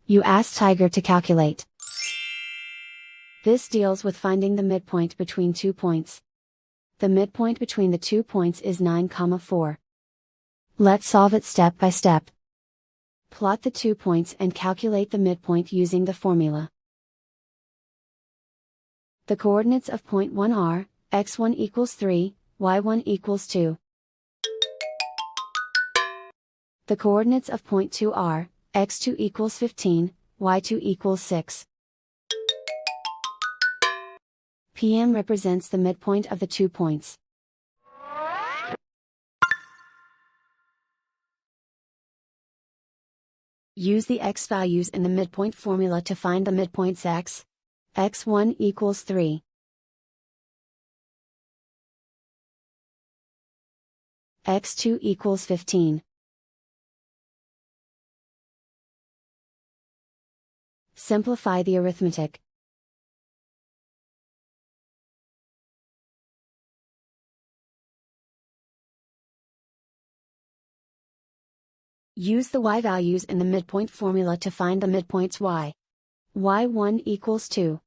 You ask Tiger to calculate. This deals with finding the midpoint between 2 points. The midpoint between the 2 points is 9, 4. Let's solve it step by step. Plot the 2 points and calculate the midpoint using the formula. The coordinates of point 1 are, x1 equals 3, y1 equals 2. The coordinates of point 2 are, x2 equals 15, y2 equals 6. PM represents the midpoint of the 2 points. Use the x values in the midpoint formula to find the midpoints x. x1 equals 3. x2 equals 15. Simplify the arithmetic. Use the y values in the midpoint formula to find the midpoints y. y1 equals 2.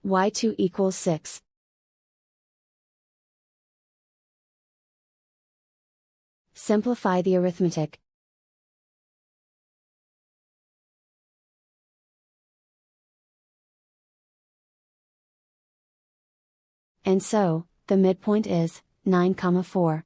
y2 equals 6. Simplify the arithmetic. And so, the midpoint is 9, 4.